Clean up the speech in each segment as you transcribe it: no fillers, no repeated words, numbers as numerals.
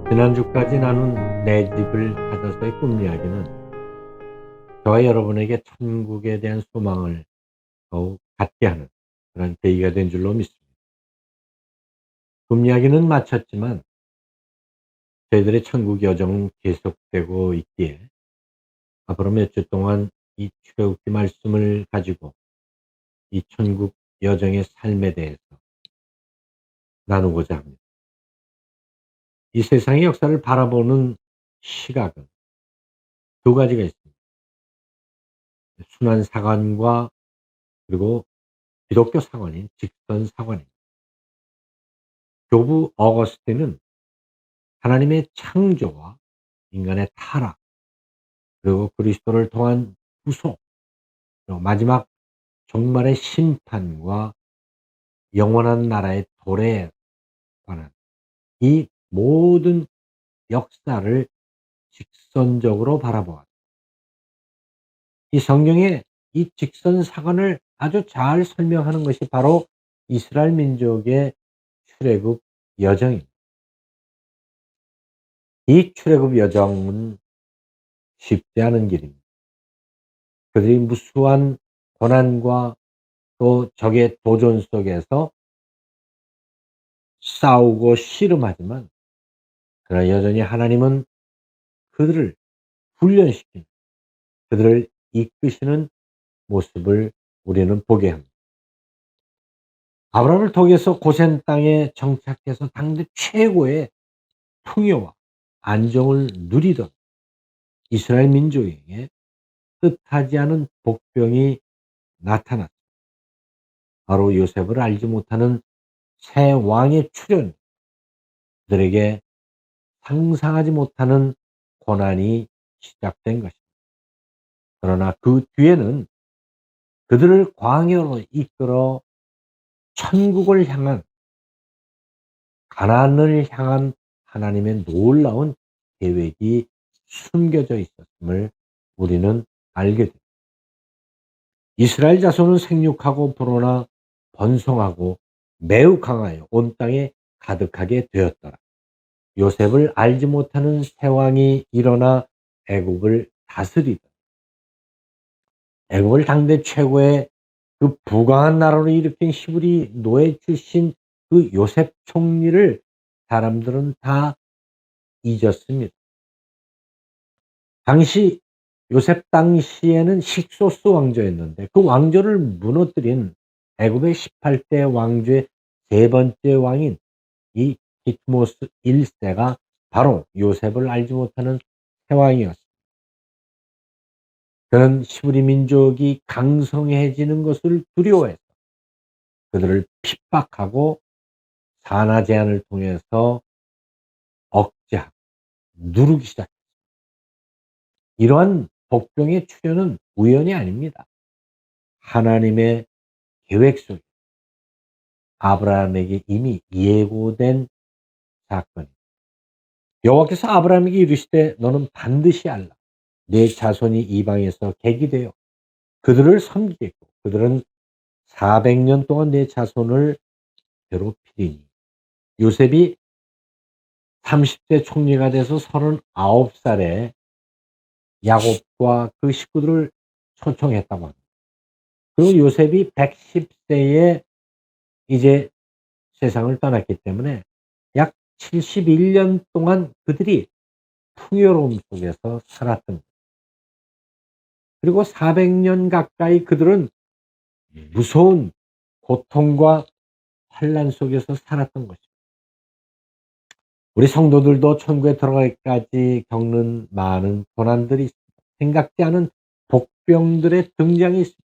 지난주까지 나눈 내 집을 찾아서의 꿈 이야기는 저와 여러분에게 천국에 대한 소망을 더욱 갖게 하는 그런 계기가 된 줄로 믿습니다. 꿈 이야기는 마쳤지만 저희들의 천국 여정은 계속되고 있기에 앞으로 몇 주 동안 이 출애굽기 말씀을 가지고 이 천국 여정의 삶에 대해서 나누고자 합니다. 이 세상의 역사를 바라보는 시각은 두 가지가 있습니다. 순환 사관과 그리고 기독교 사관인 직선 사관입니다. 교부 어거스틴은 하나님의 창조와 인간의 타락, 그리고 그리스도를 통한 구속, 그리고 마지막 종말의 심판과 영원한 나라의 도래에 관한 이 모든 역사를 직선적으로 바라보았다. 이 성경의 이 직선 사건을 아주 잘 설명하는 것이 바로 이스라엘 민족의 출애굽 여정입니다. 이 출애굽 여정은 쉽지 않은 길입니다. 그들이 무수한 고난과 또 적의 도전 속에서 싸우고 씨름하지만 그러나 여전히 하나님은 그들을 훈련시키는, 그들을 이끄시는 모습을 우리는 보게 합니다. 아브라함을 통해서 고센 땅에 정착해서 당대 최고의 풍요와 안정을 누리던 이스라엘 민족에게 뜻하지 않은 복병이 나타났습니다. 바로 요셉을 알지 못하는 새 왕의 출현, 그들에게 상상하지 못하는 고난이 시작된 것입니다. 그러나 그 뒤에는 그들을 광야로 이끌어 천국을 향한, 가나안을 향한 하나님의 놀라운 계획이 숨겨져 있었음을 우리는 알게 됩니다. 이스라엘 자손은 생육하고 불어나 번성하고 매우 강하여 온 땅에 가득하게 되었더라. 요셉을 알지 못하는 새 왕이 일어나 애굽을 다스리더라. 애굽을 당대 최고의 그 부강한 나라로 일으킨 히브리 노예 출신 그 요셉 총리를 사람들은 다 잊었습니다. 당시 요셉 당시에는 식소스 왕조였는데 그 왕조를 무너뜨린 애굽의 18대 왕조의 세 번째 왕인 이 디트모스 1세가 바로 요셉을 알지 못하는 새 왕이었습니다. 그는 히브리 민족이 강성해지는 것을 두려워해서 그들을 핍박하고 산하 제한을 통해서 억제하고 누르기 시작했습니다. 이러한 복병의 출현은 우연이 아닙니다. 하나님의 계획 속에 아브라함에게 이미 예고된 사건입니다. 여호와께서 아브라함에게 이르시되 너는 반드시 알라. 내 자손이 이방에서 객이 되어 그들을 섬기겠고 그들은 400년 동안 내 자손을 괴롭히리니. 요셉이 30대 총리가 돼서 39살에 야곱과 그 식구들을 초청했다고 합니다. 그리고 요셉이 110세에 이제 세상을 떠났기 때문에 약 71년 동안 그들이 풍요로움 속에서 살았던 거예요. 그리고 400년 가까이 그들은 무서운 고통과 환난 속에서 살았던 것입니다. 우리 성도들도 천국에 들어가기까지 겪는 많은 고난들이 있습니다. 생각지 않은 복병들의 등장이 있습니다.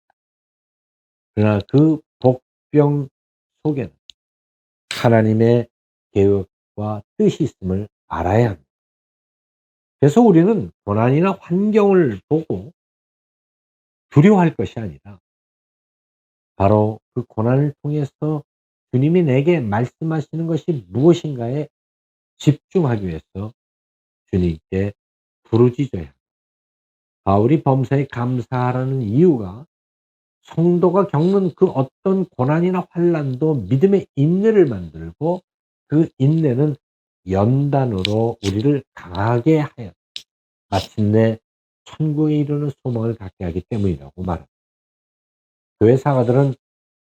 그러나 그 복병 속에는 하나님의 계획과 뜻이 있음을 알아야 합니다. 그래서 우리는 고난이나 환경을 보고 두려워할 것이 아니라 바로 그 고난을 통해서 주님이 내게 말씀하시는 것이 무엇인가에 집중하기 위해서 주님께 부르짖어야 합니다. 바울이 범사에 감사하라는 이유가 성도가 겪는 그 어떤 고난이나 환난도 믿음의 인내를 만들고 그 인내는 연단으로 우리를 강하게 하여 마침내 천국에 이르는 소망을 갖게 하기 때문이라고 말합니다. 교회 사가들은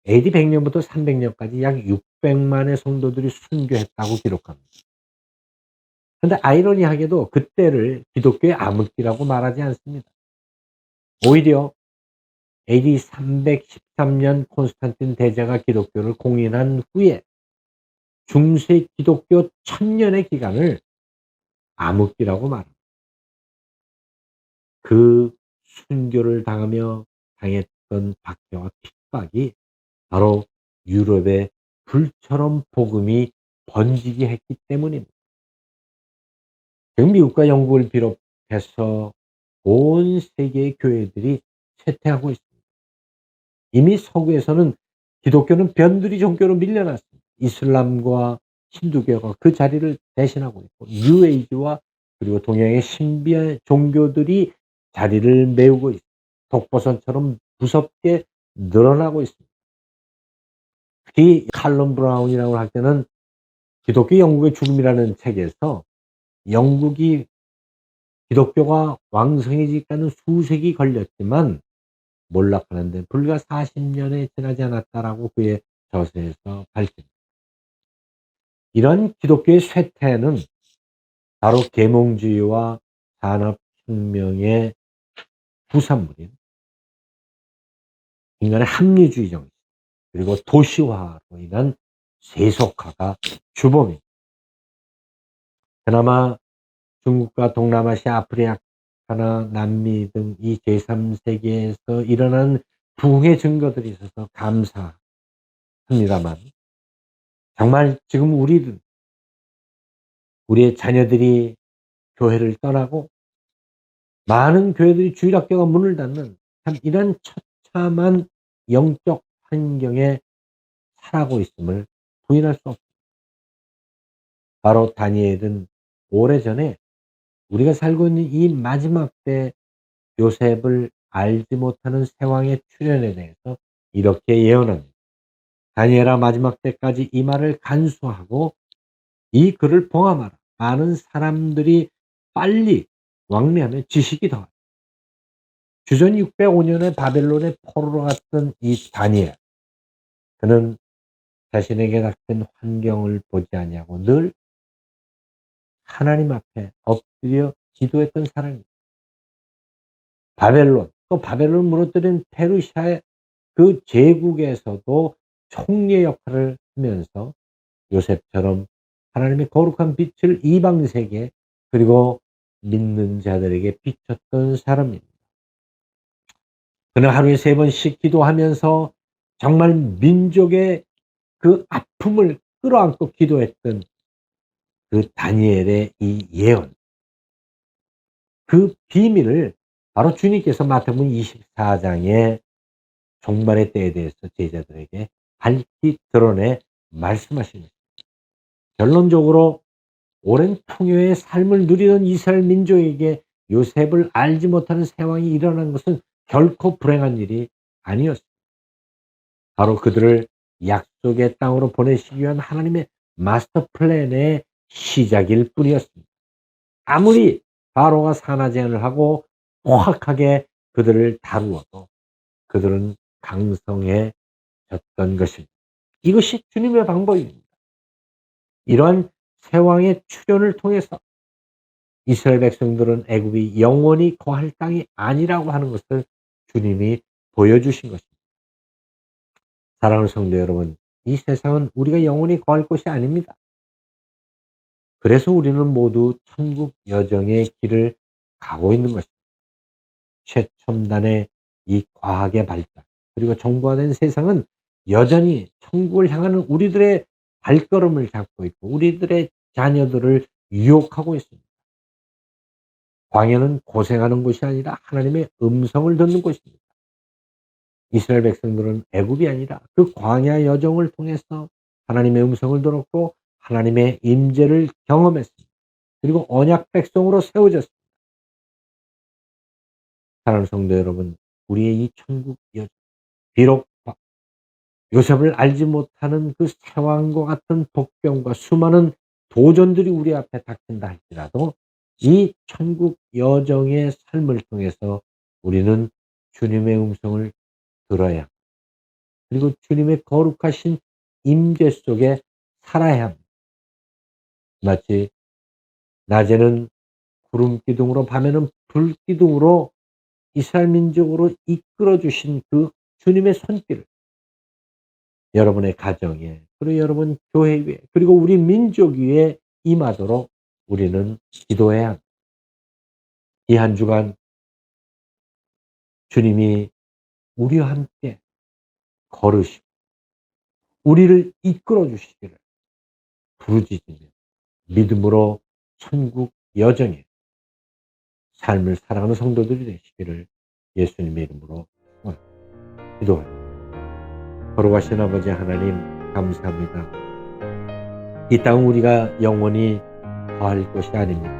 AD 100 년부터 300 년까지 약 600만의 성도들이 순교했다고 기록합니다. 근데 아이러니하게도 그때를 기독교의 암흑기라고 말하지 않습니다. 오히려 AD 313년 콘스탄틴 대제가 기독교를 공인한 후에 중세 기독교 1000년의 기간을 암흑기라고 말합니다. 그 순교를 당하며 당했던 박해와 핍박이 바로 유럽에 불처럼 복음이 번지게 했기 때문입니다. 지금 미국과 영국을 비롯해서 온 세계의 교회들이 쇠퇴하고 있습니다. 이미 서구에서는 기독교는 변두리 종교로 밀려났습니다. 이슬람과 힌두교가 그 자리를 대신하고 있고 뉴에이지와 그리고 동양의 신비한 종교들이 자리를 메우고 있습니다. 독버섯처럼 무섭게 늘어나고 있습니다. 특히 칼럼 브라운이라고 할 때는 기독교 영국의 죽음이라는 책에서 영국이 기독교가 왕성해지기까지는 수세기 걸렸지만 몰락하는 데 불과 40년에 지나지 않았다라고 그의 저서에서 밝힙니다. 이런 기독교의 쇠퇴는 바로 계몽주의와 산업혁명의 부산물인 인간의 합리주의 정신 그리고 도시화로 인한 세속화가 주범입니다. 그나마 중국과 동남아시아, 아프리카나 남미 등 이 제3세계에서 일어난 부흥의 증거들이 있어서 감사합니다만 정말 지금 우리의 자녀들이 교회를 떠나고 많은 교회들이 주일학교가 문을 닫는 참 이런 처참한 영적 환경에 살아가고 있음을 부인할 수 없습니다. 바로 다니엘은 오래전에 우리가 살고 있는 이 마지막 때 요셉을 알지 못하는 세왕의 출현에 대해서 이렇게 예언합니다. 다니엘아 마지막 때까지 이 말을 간수하고 이 글을 봉함하라. 많은 사람들이 빨리 왕래하면 지식이 더하다. 주전 605년에 바벨론의 포로로 갔던 이 다니엘. 그는 자신에게 닥친 환경을 보지 아니하고 늘 하나님 앞에 엎드려 기도했던 사람입니다. 바벨론, 또 바벨론 무너뜨린 페르시아의 그 제국에서도 총리 역할을 하면서 요셉처럼 하나님의 거룩한 빛을 이방 세계 그리고 믿는 자들에게 비췄던 사람입니다. 그는 하루에 3번씩 기도하면서 정말 민족의 그 아픔을 끌어안고 기도했던 그 다니엘의 이 예언, 그 비밀을 바로 주님께서 마태복음 24장의 종말의 때에 대해서 제자들에게 밝히 드러내 말씀하십니다. 결론적으로 오랜 풍요의 삶을 누리던 이스라엘 민족에게 요셉을 알지 못하는 세왕이 일어난 것은 결코 불행한 일이 아니었습니다. 바로 그들을 약속의 땅으로 보내시기 위한 하나님의 마스터 플랜의 시작일 뿐이었습니다. 아무리 바로가 산하 제한을 하고 포악하게 그들을 다루어도 그들은 강성해졌던 것입니다. 이것이 주님의 방법입니다. 이러한 세왕의 출현을 통해서 이스라엘 백성들은 애굽이 영원히 거할 땅이 아니라고 하는 것을 주님이 보여주신 것입니다. 사랑하는 성도 여러분, 이 세상은 우리가 영원히 거할 곳이 아닙니다. 그래서 우리는 모두 천국 여정의 길을 가고 있는 것입니다. 최첨단의 이 과학의 발달 그리고 정보화된 세상은 여전히 천국을 향하는 우리들의 발걸음을 잡고 있고 우리들의 자녀들을 유혹하고 있습니다. 광야는 고생하는 곳이 아니라 하나님의 음성을 듣는 곳입니다. 이스라엘 백성들은 애굽이 아니라 그 광야 여정을 통해서 하나님의 음성을 들었고 하나님의 임재를 경험했습니다. 그리고 언약 백성으로 세워졌습니다. 사랑하는 성도 여러분, 우리의 이 천국 여정, 비록 요셉을 알지 못하는 그 세왕과 같은 복병과 수많은 도전들이 우리 앞에 닥친다 할지라도 이 천국 여정의 삶을 통해서 우리는 주님의 음성을 들어야 합니다. 그리고 주님의 거룩하신 임재 속에 살아야 합니다. 마치 낮에는 구름 기둥으로 밤에는 불 기둥으로 이스라엘 민족으로 이끌어 주신 그 주님의 손길을 여러분의 가정에, 그리고 여러분 교회 위에, 그리고 우리 민족 위에 임하도록 우리는 기도해야 합니다. 이 한 주간 주님이 우리와 함께 걸으시고 우리를 이끌어 주시기를 부르짖으며 믿음으로 천국 여정에 삶을 살아가는 성도들이 되시기를 예수님의 이름으로 기도합니다. 거룩하신 아버지 하나님, 감사합니다. 이 땅은 우리가 영원히 거할 것이 아닙니다.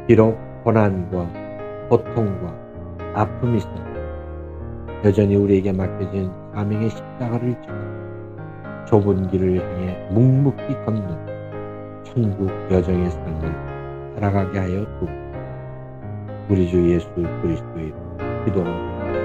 비록 고난과 고통과 아픔이 있어도 여전히 우리에게 맡겨진 사명의 십자가를 지고 좁은 길을 향해 묵묵히 걷는 천국 여정의 삶을 살아가게 하여 주옵소서. 우리 주 예수 그리스도의 이름으로 기도합니다.